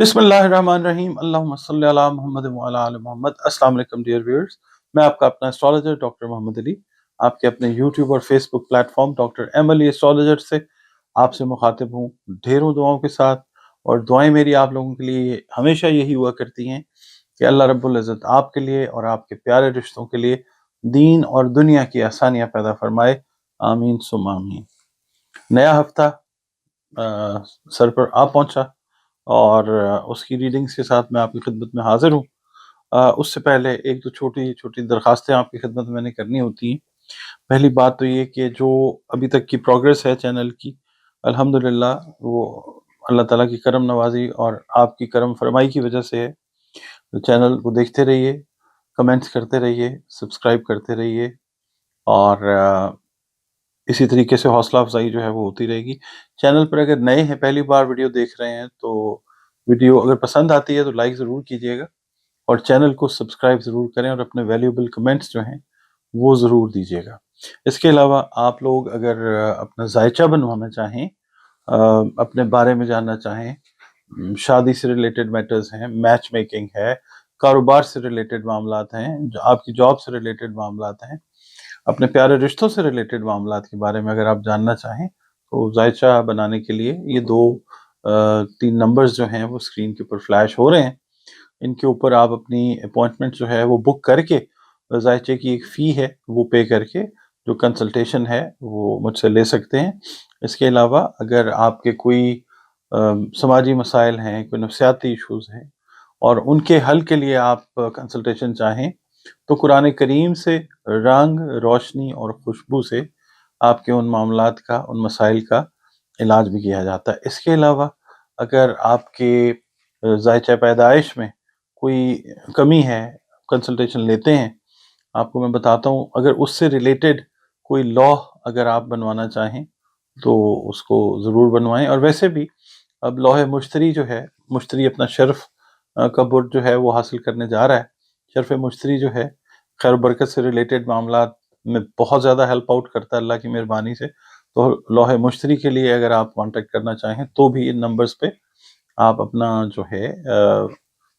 बिस्मिल्लाहिर्रहमानिर्रहीम अल्लाहुम्मा सल्ली अला मुहम्मद व अला आलि मोहम्मद। अस्सलाम वालेकुम डियर व्यूअर्स, मैं आपका अपना एस्ट्रोलॉजर डॉक्टर मोहम्मद अली आपके अपने यूट्यूब और Facebook platform doctor M Ali astrologer से आपसे मुखातिब हूँ ढेरों दुआओं के साथ। और दुआएं मेरी आप लोगों के लिए हमेशा यही हुआ करती हैं कि अल्लाह रब्बुल इज़्ज़त आपके लिए और आपके प्यारे रिश्तों के लिए दीन और दुनिया की आसानियाँ पैदा फरमाए। आमीन सुम्मा आमीन। नया हफ्ता सर पर आ पहुंचा और उसकी रीडिंग्स के साथ मैं आपकी खिदमत में हाजिर हूँ। उससे पहले एक तो छोटी छोटी दरखास्तें आपकी खिदमत में मैंने करनी होती हैं। पहली बात तो ये कि जो अभी तक की प्रोग्रेस है चैनल की, अल्हम्दुलिल्लाह वो अल्लाह ताला की करम नवाजी और आपकी करम फरमाई की वजह से है। तो चैनल को देखते रहिए, कमेंट्स करते रहिए, सब्सक्राइब करते रहिए और इसी तरीके से हौसला अफजाई जो है वो होती रहेगी। चैनल पर अगर नए हैं, पहली बार वीडियो देख रहे हैं, तो वीडियो अगर पसंद आती है तो लाइक ज़रूर कीजिएगा और चैनल को सब्सक्राइब ज़रूर करें और अपने वैल्यूएबल कमेंट्स जो हैं वो ज़रूर दीजिएगा। इसके अलावा आप लोग अगर अपना जायचा बनवाना चाहें, अपने बारे में जानना चाहें, शादी से रिलेटेड मैटर्स हैं, मैच मेकिंग है, कारोबार से रिलेटेड मामलात हैं, आपकी जॉब से रिलेटेड मामलात हैं, अपने प्यारे रिश्तों से रिलेटेड मामलात के बारे में अगर आप जानना चाहें, तो जायचा बनाने के लिए ये 3 नंबर्स जो हैं वो स्क्रीन के ऊपर फ्लैश हो रहे हैं। इनके ऊपर आप अपनी अपॉइंटमेंट जो है वो बुक करके, जायचे की एक फ़ी है वो पे करके जो कंसल्टेशन है वो मुझसे ले सकते हैं। इसके अलावा अगर आपके कोई समाजी मसाइल हैं, कोई नफ्सियाती इश्यूज़ हैं और उनके हल के लिए आप कंसल्टेशन चाहें, तो कुरान करीम से रंग, रोशनी और खुशबू से आपके उन मामलात का, उन मसाइल का इलाज भी किया जाता है। इसके अलावा अगर आपके ज़ायचा पैदाइश में कोई कमी है, कंसल्टेशन लेते हैं, आपको मैं बताता हूँ, अगर उससे रिलेटेड कोई लॉ अगर आप बनवाना चाहें तो उसको ज़रूर बनवाएं। और वैसे भी अब लौह मुश्तरी जो है, मुश्तरी अपना शर्फ का बुर्ज जो है वो हासिल करने जा रहा है। शर्फ मुश्तरी जो है खैर बरकत से रिलेटेड मामलात में बहुत ज़्यादा हेल्प आउट करता है अल्लाह की मेहरबानी से। तो लौह मुश्तरी के लिए अगर आप कांटेक्ट करना चाहें तो भी इन नंबर्स पे आप अपना जो है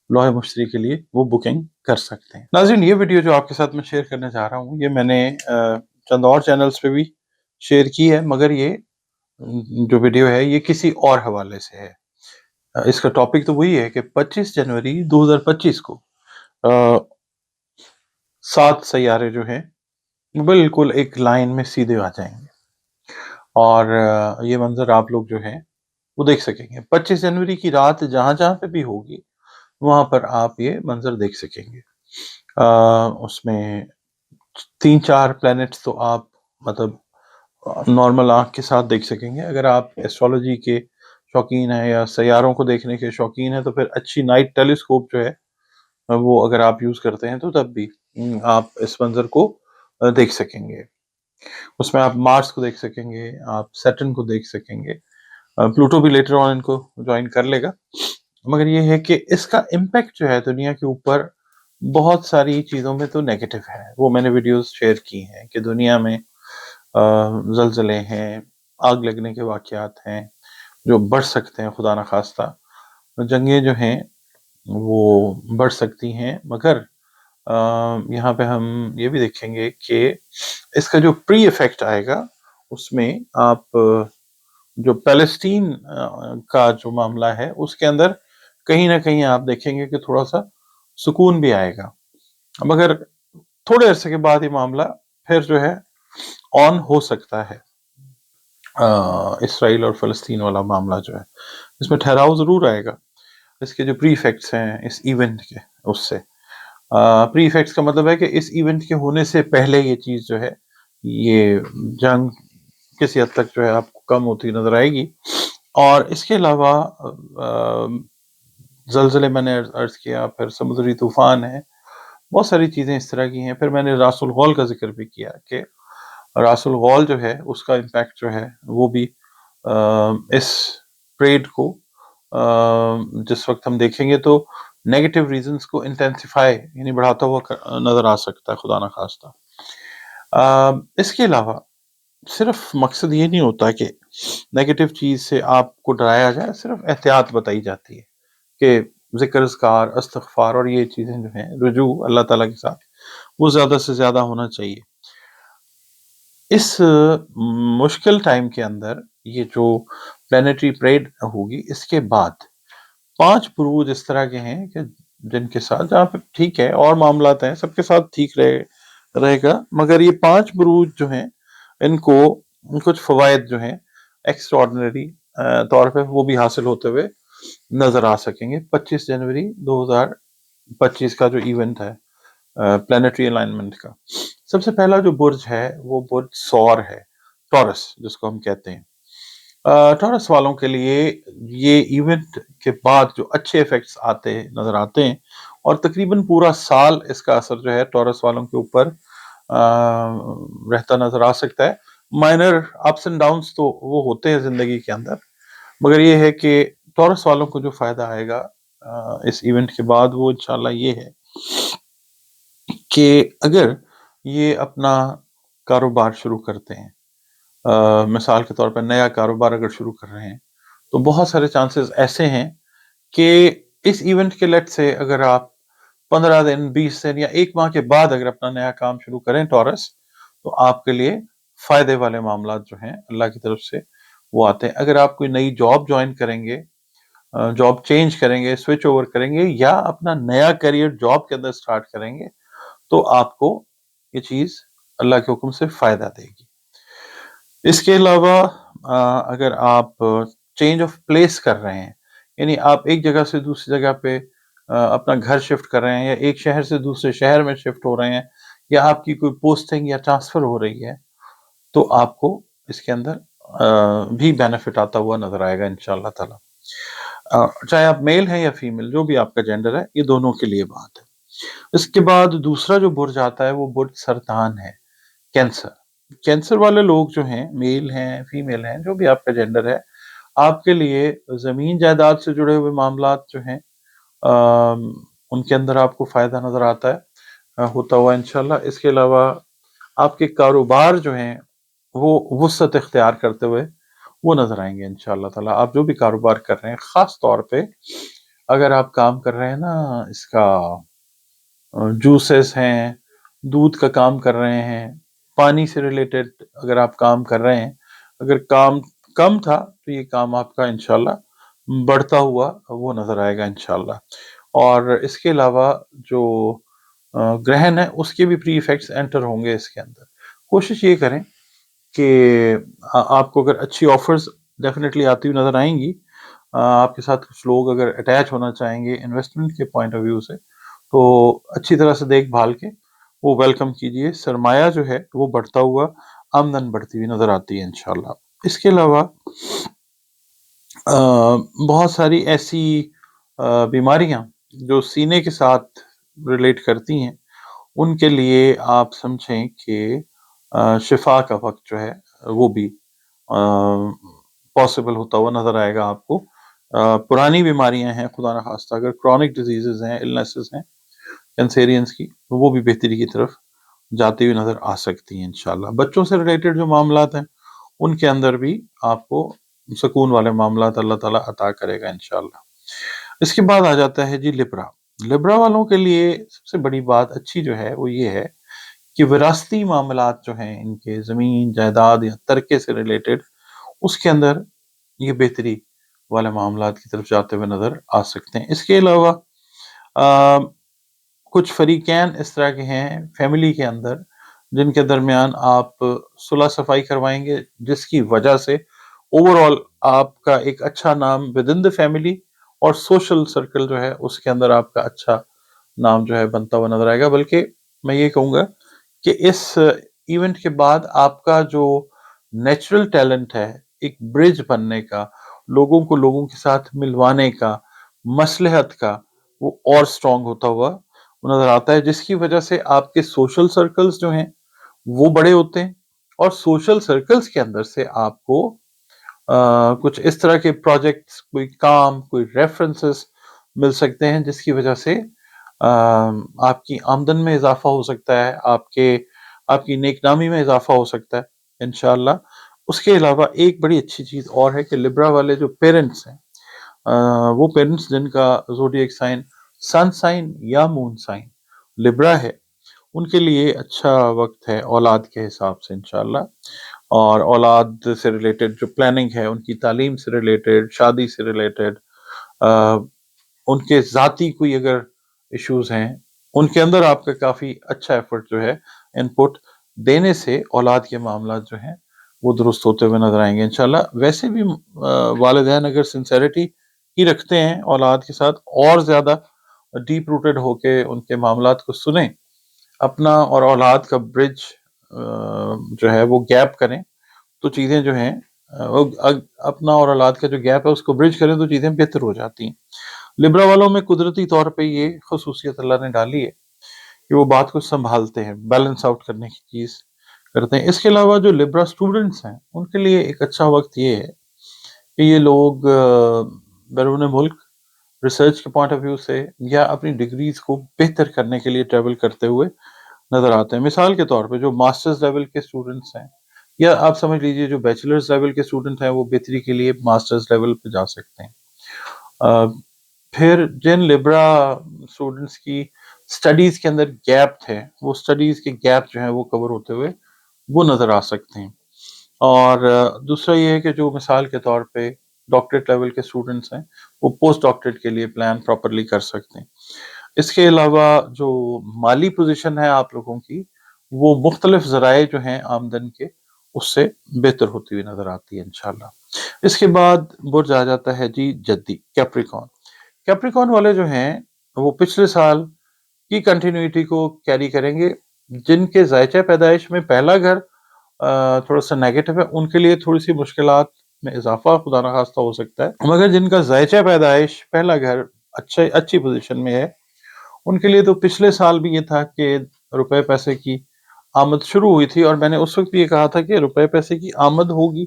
लौह मुश्तरी के लिए वो बुकिंग कर सकते हैं। नाज़रीन, ये वीडियो जो आपके साथ मैं शेयर करने जा रहा हूँ, ये मैंने चंद और चैनल्स पे भी शेयर की है, मगर ये जो वीडियो है ये किसी और हवाले से है। इसका टॉपिक तो वही है कि 25 जनवरी 2025 को 7 सैयारे जो हैं बिल्कुल एक लाइन में सीधे आ जाएंगे और ये मंजर आप लोग जो हैं वो देख सकेंगे। 25 जनवरी की रात जहाँ जहाँ पे भी होगी वहाँ पर आप ये मंजर देख सकेंगे। उसमें 3-4 प्लैनेट्स तो आप मतलब नॉर्मल आँख के साथ देख सकेंगे। अगर आप एस्ट्रोलॉजी के शौकीन हैं या सैयारों को देखने के शौकीन हैं तो फिर अच्छी नाइट टेलीस्कोप जो है वो अगर आप यूज़ करते हैं तो तब भी आप इस मंजर को देख सकेंगे। उसमें आप मार्स को देख सकेंगे, आप सैटर्न को देख सकेंगे। प्लूटो भी लेटर ऑन इनको ज्वाइन कर लेगा, मगर ये है कि इसका इम्पैक्ट जो है दुनिया के ऊपर बहुत सारी चीज़ों में तो नेगेटिव है। वो मैंने वीडियोस शेयर की हैं कि दुनिया में ज़लज़ले हैं, आग लगने के वाक़यात हैं जो बढ़ सकते हैं, खुदा न खास्ता जंगें जो हैं वो बढ़ सकती हैं। मगर यहाँ पे हम ये भी देखेंगे कि इसका जो प्री इफेक्ट आएगा उसमें आप जो पैलेस्टीन का जो मामला है उसके अंदर कहीं ना कहीं आप देखेंगे कि थोड़ा सा सुकून भी आएगा, मगर थोड़े अरसे के बाद ये मामला फिर जो है ऑन हो सकता है। इसराइल और फ़लस्तीन वाला मामला जो है इसमें ठहराव ज़रूर आएगा। इसके जो प्री इफेक्ट्स हैं इस इवेंट के, उससे प्री इफेक्ट्स का मतलब है कि इस इवेंट के होने से पहले ये चीज़ जो है, ये जंग किसी हद तक जो है आपको कम होती नजर आएगी। और इसके अलावा ज़लज़ले मैंने अर्ज़ किया, फिर समुद्री तूफ़ान है, बहुत सारी चीज़ें इस तरह की हैं। फिर मैंने रासुल गौल का जिक्र भी किया कि रासुल गौल जो है उसका इम्पैक्ट जो है वो भी इस ट्रेड को जिस वक्त हम देखेंगे तो नेगेटिव रीजंस को इंटेंसिफाई यानी बढ़ाता हुआ नज़र आ सकता है, खुदा ना खास्ता। इसके अलावा सिर्फ मकसद ये नहीं होता कि नेगेटिव चीज़ से आपको डराया जाए, सिर्फ एहतियात बताई जाती है کہ ذکر اذکار استغفار اور یہ چیزیں جو ہیں رجوع اللہ تعالیٰ کے ساتھ وہ زیادہ سے زیادہ ہونا چاہیے. اس مشکل ٹائم کے اندر یہ جو پلانیٹری پریڈ ہوگی اس کے بعد 5 بروج اس طرح کے ہیں کہ جن کے ساتھ جہاں پہ ٹھیک ہے اور معاملات ہیں سب کے ساتھ ٹھیک رہے گا، مگر یہ 5 بروج جو ہیں ان کو کچھ فوائد جو ہیں ایکسٹراڈنری طور پہ وہ بھی حاصل ہوتے ہوئے نظر آ سکیں گے 25 جنوری 2025 کا جو ایونٹ ہے پلانیٹری الائنمنٹ کا. سب سے پہلا جو برج ہے وہ برج سور ہے، ٹورس جس کو ہم کہتے ہیں. ٹورس والوں کے لیے یہ ایونٹ کے بعد جو اچھے ایفیکٹس نظر آتے ہیں اور تقریباً پورا سال اس کا اثر جو ہے ٹورس والوں کے اوپر رہتا نظر آ سکتا ہے. مائنر اپس اینڈ ڈاؤنس تو وہ ہوتے ہیں زندگی کے اندر، مگر یہ ہے کہ ٹورس والوں کو جو فائدہ آئے گا اس ایونٹ کے بعد وہ انشاءاللہ یہ ہے کہ اگر یہ اپنا کاروبار شروع کرتے ہیں، مثال کے طور پر نیا کاروبار اگر شروع کر رہے ہیں تو بہت سارے چانسز ایسے ہیں کہ اس ایونٹ کے لٹ سے اگر آپ 15 دن 20 دن یا 1 ماہ کے بعد اگر اپنا نیا کام شروع کریں ٹورس، تو آپ کے لیے فائدے والے معاملات جو ہیں اللہ کی طرف سے وہ آتے ہیں. اگر آپ کوئی نئی جاب جوائن کریں گے، جاب چینج کریں گے، سوئچ اوور کریں گے یا اپنا نیا کیریئر جاب کے اندر سٹارٹ کریں گے تو آپ کو یہ چیز اللہ کے حکم سے فائدہ دے گی. اس کے علاوہ اگر آپ چینج آف پلیس کر رہے ہیں، یعنی آپ ایک جگہ سے دوسری جگہ پہ اپنا گھر شفٹ کر رہے ہیں یا ایک شہر سے دوسرے شہر میں شفٹ ہو رہے ہیں یا آپ کی کوئی پوسٹنگ یا ٹرانسفر ہو رہی ہے، تو آپ کو اس کے اندر بھی بینیفٹ آتا ہوا نظر آئے گا انشاءاللہ تعالیٰ. چاہے آپ میل ہیں یا فیمیل، جو بھی آپ کا جینڈر ہے، یہ دونوں کے لیے بات ہے. اس کے بعد دوسرا جو برج آتا ہے وہ برج سرطان ہے، کینسر. کینسر والے لوگ جو ہیں، میل ہیں فیمیل ہیں، جو بھی آپ کا جینڈر ہے، آپ کے لیے زمین جائیداد سے جڑے ہوئے معاملات جو ہیں ان کے اندر آپ کو فائدہ نظر آتا ہے ہوتا ہوا انشاءاللہ. اس کے علاوہ آپ کے کاروبار جو ہیں وہ وسعت اختیار کرتے ہوئے وہ نظر آئیں گے انشاءاللہ تعالیٰ. آپ جو بھی کاروبار کر رہے ہیں، خاص طور پہ اگر آپ کام کر رہے ہیں نا اس کا جوسز ہیں، دودھ کا کام کر رہے ہیں، پانی سے ریلیٹڈ اگر آپ کام کر رہے ہیں، اگر کام کم تھا تو یہ کام آپ کا انشاءاللہ بڑھتا ہوا وہ نظر آئے گا انشاءاللہ. اور اس کے علاوہ جو گرہن ہے اس کے بھی پری ایفیکٹس انٹر ہوں گے اس کے اندر. کوشش یہ کریں کہ آپ کو اگر اچھی آفرز ڈیفینیٹلی آتی ہوئی نظر آئیں گی، آپ کے ساتھ کچھ لوگ اگر اٹیچ ہونا چاہیں گے انویسٹمنٹ کے پوائنٹ آف ویو سے، تو اچھی طرح سے دیکھ بھال کے وہ ویلکم کیجئے. سرمایہ جو ہے وہ بڑھتا ہوا، آمدن بڑھتی ہوئی نظر آتی ہے انشاءاللہ. اس کے علاوہ بہت ساری ایسی بیماریاں جو سینے کے ساتھ ریلیٹ کرتی ہیں، ان کے لیے آپ سمجھیں کہ شفا کا وقت جو ہے وہ بھی پاسبل ہوتا ہوا نظر آئے گا آپ کو. پرانی بیماریاں ہیں، خدا نخواستہ اگر کرونک ڈیزیزز ہیں، النیسز ہیں کینسیرینز کی، وہ بھی بہتری کی طرف جاتی ہوئی نظر آ سکتی ہیں انشاءاللہ. بچوں سے ریلیٹڈ جو معاملات ہیں ان کے اندر بھی آپ کو سکون والے معاملات اللہ تعالیٰ عطا کرے گا انشاءاللہ. اس کے بعد آ جاتا ہے جی لبرا. لبرا والوں کے لیے سب سے بڑی بات اچھی جو ہے وہ یہ ہے کہ وراثتی معاملات جو ہیں ان کے زمین جائیداد یا ترکے سے ریلیٹڈ، اس کے اندر یہ بہتری والے معاملات کی طرف جاتے ہوئے نظر آ سکتے ہیں. اس کے علاوہ کچھ فریقین اس طرح کے ہیں فیملی کے اندر جن کے درمیان آپ صلح صفائی کروائیں گے، جس کی وجہ سے اوور آل آپ کا ایک اچھا نام ود ان دا فیملی اور سوشل سرکل جو ہے اس کے اندر آپ کا اچھا نام جو ہے بنتا ہوا نظر آئے گا. بلکہ میں یہ کہوں گا کہ اس ایونٹ کے بعد آپ کا جو نیچرل ٹیلنٹ ہے ایک برج بننے کا، لوگوں کو لوگوں کے ساتھ ملوانے کا، مصلحت کا، وہ اور سٹرونگ ہوتا ہوا نظر آتا ہے، جس کی وجہ سے آپ کے سوشل سرکلز جو ہیں وہ بڑے ہوتے ہیں اور سوشل سرکلز کے اندر سے آپ کو کچھ اس طرح کے پروجیکٹس، کوئی کام، کوئی ریفرنسز مل سکتے ہیں جس کی وجہ سے آپ کی آمدن میں اضافہ ہو سکتا ہے، آپ کی نیک نامی میں اضافہ ہو سکتا ہے انشاءاللہ. اس کے علاوہ ایک بڑی اچھی چیز اور ہے کہ لبرا والے جو پیرنٹس ہیں वो पेरेंट्स जिनका ज़ोडिएक साइन सन साइन या मून साइन लिब्रा है, उनके लिए अच्छा वक्त है औलाद के हिसाब से इंशाल्लाह। और औलाद से रिलेटेड जो प्लानिंग है, उनकी तालीम से रिलेटेड, शादी से रिलेटेड, उनके ज़ाती कोई अगर इश्यूज हैं, उनके अंदर आपका काफ़ी अच्छा एफर्ट जो है इनपुट देने से औलाद के मामला जो हैं वो दुरुस्त होते हुए नजर आएंगे इंशाल्लाह। वैसे भी वालिदैन अगर सिंसेरिटी ही रखते हैं औलाद के साथ, और ज़्यादा डीप रूटेड होके उनके मामलात को सुने, अपना और औलाद का ब्रिज जो है वो गैप करें, तो चीज़ें जो हैं अपना और औलाद का जो गैप है उसको ब्रिज करें, तो चीज़ें बेहतर हो जाती हैं। लिब्रा वालों में कुदरती तौर पे ये खसूसियत अल्लाह ने डाली है कि वो बात को संभालते हैं, बैलेंस आउट करने की चीज़ करते हैं। इसके अलावा जो लिब्रा स्टूडेंट्स हैं, उनके लिए एक अच्छा वक्त ये है कि ये लोग बैरून मुल्क रिसर्च के पॉइंट ऑफ व्यू से या अपनी डिग्रीज को बेहतर करने के लिए ट्रेवल करते हुए नजर आते हैं। मिसाल के तौर पे जो मास्टर्स लेवल के स्टूडेंट्स हैं, या आप समझ लीजिए जो बैचलर्स लेवल के स्टूडेंट हैं, वो बेहतरी के लिए मास्टर्स लेवल पे जा सकते हैं। फिर जिन लिब्रा स्टूडेंट्स की स्टडीज के अंदर गैप थे, वो स्टडीज के गैप जो है वो कवर होते हुए वो नजर आ सकते हैं। और दूसरा ये है कि जो मिसाल के तौर पे डॉक्टरेट लेवल के स्टूडेंट्स हैं, वो पोस्ट डॉक्टरेट के लिए प्लान प्रॉपरली कर सकते हैं। इसके अलावा जो माली पोजीशन है आप लोगों की, वो मुख्तलिफ ज़राए जो हैं आमदन के, उससे बेहतर होती हुई नजर आती है इंशाल्लाह। इसके बाद बुर्ज आ जाता है जी जद्दी, कैप्रिकॉन। कैप्रिकॉन वाले जो हैं वो पिछले साल की कंटिन्यूटी को कैरी करेंगे। जिनके जायचा पैदाइश में पहला घर थोड़ा सा नेगेटिव है, उनके लिए थोड़ी सी मुश्किलात में इजाफा खुदा न खास्ता हो सकता है, मगर जिनका जायचा पैदाइश पहला घर अच्छी पोजीशन में है, उनके लिए तो पिछले साल भी ये था कि रुपए पैसे की आमद शुरू हुई थी, और मैंने उस वक्त भी ये कहा था कि रुपए पैसे की आमद होगी,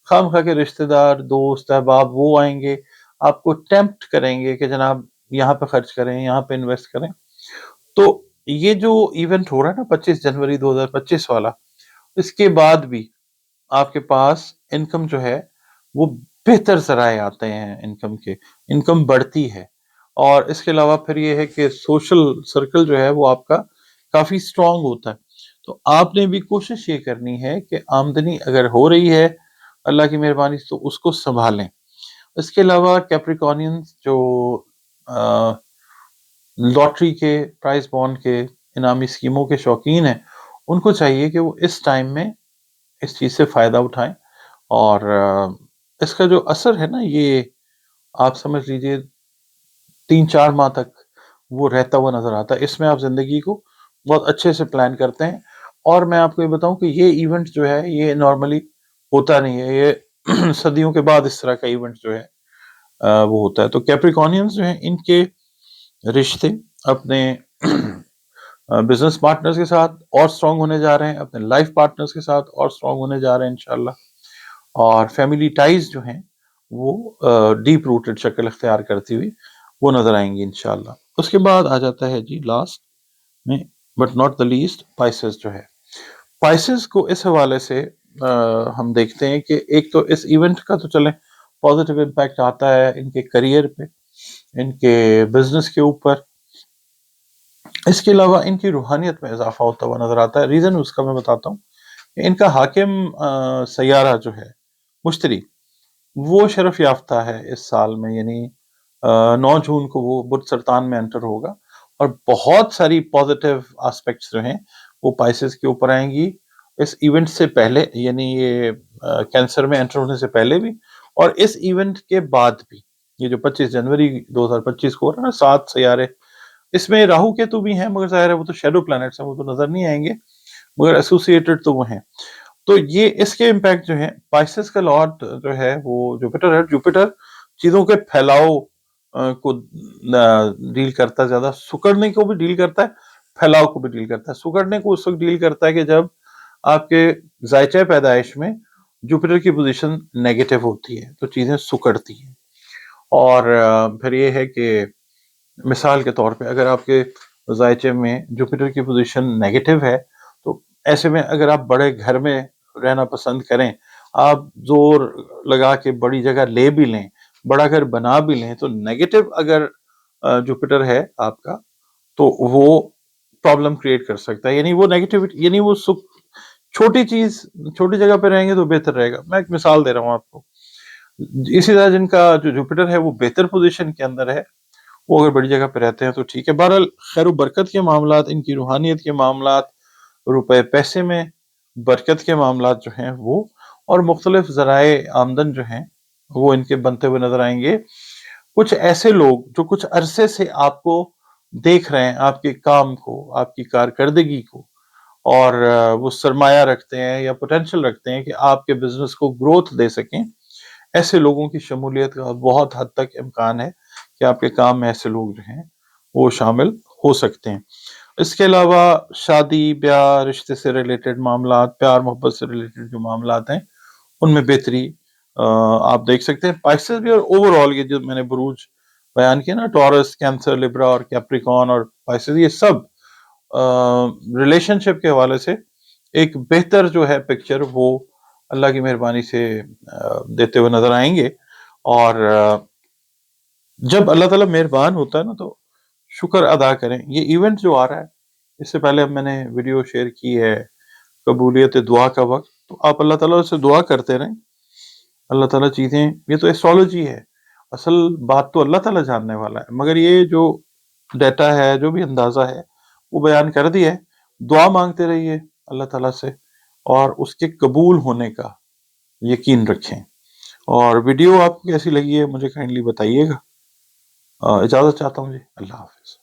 खामखा के रिश्तेदार दोस्त अहबाब वो आएंगे, आपको टेम्प्ट करेंगे कि जनाब यहाँ पे खर्च करें, यहाँ पे इन्वेस्ट करें। तो ये जो इवेंट हो रहा है ना 25 जनवरी 2025 वाला, इसके बाद भी आपके पास इनकम जो है वो बेहतर जराए आते हैं, इनकम के, इनकम बढ़ती है। और इसके अलावा फिर ये है कि सोशल सर्कल जो है वो आपका काफी स्ट्रांग होता है। तो आपने भी कोशिश ये करनी है कि आमदनी अगर हो रही है अल्लाह की मेहरबानी से, तो उसको संभालें। इसके अलावा कैप्रिकॉनियंस जो लॉटरी के, प्राइस बॉन्ड के, इनामी स्कीमों के शौकीन हैं, उनको चाहिए कि वो इस टाइम में इस चीज़ से फ़ायदा उठाएं। और इसका जो असर है ना, ये आप समझ लीजिए 3-4 माह तक वो रहता हुआ नज़र आता है। इसमें आप ज़िंदगी को बहुत अच्छे से प्लान करते हैं। और मैं आपको ये बताऊं कि ये इवेंट जो है ये नॉर्मली होता नहीं है, ये सदियों के बाद इस तरह का इवेंट जो है वो होता है। तो कैप्रिकॉनियंस जो है, इनके रिश्ते अपने बिजनेस पार्टनर्स के साथ और स्ट्रांग होने जा रहे हैं, अपने लाइफ पार्टनर्स के साथ और स्ट्रांग होने जा रहे हैं इंशाल्लाह। और फैमिली टाइज जो हैं वो डीप रूटेड शक्ल इख्तियार करती हुई वो नजर आएंगी इंशाल्लाह। उसके बाद आ जाता है जी लास्ट में but not the least, Pisces जो है। पाइसेस को इस हवाले से हम देखते हैं कि एक तो इस इवेंट का तो चले पॉजिटिव इम्पैक्ट आता है इनके करियर पे, इनके बिजनेस के ऊपर। इसके अलावा इनकी रूहानियत में इजाफा होता हुआ नजर आता है। रीजन उसका मैं बताता हूँ। इनका हाकिम सैयारा जो है मुश्तरी, वो शरफ याफ्ता है इस साल में, यानी 9 जून को वो बुर्ज सरतान में एंटर होगा। और बहुत सारी पॉजिटिव एस्पेक्ट्स जो हैं वो पाइसेस के ऊपर आएंगी इस इवेंट से पहले, यानी ये कैंसर में एंटर होने से पहले भी और इस इवेंट के बाद भी। ये जो 25 जनवरी 2025 को हो रहा है ना, 7 सैयारे, इसमें राहु केतु भी हैं, मगर जाहिर है वो तो शेडो प्लैनेट्स हैं, वो तो नजर नहीं आएंगे, मगर एसोसिएटेड तो वो हैं। तो ये इसके इम्पैक्ट जो है, पाइसेस का लॉर्ड जो है वो जुपिटर है। जुपिटर चीजों के फैलाव को डील करता है, ज्यादा सुकड़ने को भी डील करता है, फैलाव को भी डील करता है। सुकड़ने को उस वक्त डील करता है कि जब आपके जायचा पैदाइश में जुपिटर की पोजीशन नेगेटिव होती है, तो चीजें सुकड़ती हैं। और फिर ये है कि मिसाल के तौर पे अगर आपके जायचे में जुपिटर की पोजीशन नेगेटिव है, तो ऐसे में अगर आप बड़े घर में रहना पसंद करें, आप जोर लगा के बड़ी जगह ले भी लें, बड़ा घर बना भी लें तो नेगेटिव अगर जुपिटर है आपका तो वो प्रॉब्लम क्रिएट कर सकता है। यानी वो नेगेटिविटी, यानी वो सुख, छोटी चीज छोटी जगह पे रहेंगे तो बेहतर रहेगा। मैं एक मिसाल दे रहा हूँ आपको। इसी तरह जिनका जो जुपिटर है वो बेहतर पोजीशन के अंदर है, वो अगर बड़ी जगह पे रहते हैं तो ठीक है। बहरहाल खैर बरकत के मामलात, इनकी रूहानियत के मामलात, रुपए पैसे में बरकत के मामलात जो हैं वो, और मुख्तलिफ ज़राए आमदन जो हैं वो इनके बनते हुए नजर आएंगे। कुछ ऐसे लोग जो कुछ अरसे से आपको देख रहे हैं, आपके काम को, आपकी कारकर्दगी को, और वो सरमाया रखते हैं या पोटेंशियल रखते हैं कि आपके बिजनेस को ग्रोथ दे सकें, ऐसे लोगों की शमूलियत का बहुत हद तक इम्कान है कि आपके काम में ऐसे लोग जो हैं वो शामिल हो सकते हैं। इसके अलावा शादी ब्याह, रिश्ते से रिलेटेड मामलात, प्यार मोहब्बत से रिलेटेड जो मामलात हैं उनमें बेहतरी आप देख सकते हैं। पाइसेस भी, और ओवरऑल ये जो मैंने बुरूज बयान किया ना, टॉरस, कैंसर, लिब्रा और कैप्रिकॉन और पाइसेस, ये सब रिलेशनशिप के हवाले से एक बेहतर जो है पिक्चर वो अल्लाह की मेहरबानी से देते हुए नजर आएंगे। और जब अल्लाह ताला मेहरबान होता है ना तो शुक्र अदा करें। ये इवेंट जो आ रहा है, इससे पहले अब मैंने वीडियो शेयर की है कबूलियत दुआ का वक्त, तो आप अल्लाह ताला से दुआ करते रहें। अल्लाह ताला चीजें, ये तो एस्ट्रोलॉजी है, असल बात तो अल्लाह ताला जानने वाला है, मगर ये जो डाटा है, जो भी अंदाजा है वो बयान कर दिया है। दुआ मांगते रहिए अल्लाह ताला से और उसके कबूल होने का यकीन रखें। और वीडियो आपको कैसी लगी है मुझे काइंडली बताइएगा। इजाजत चाहता हूँ जी, अल्लाह हाफिज।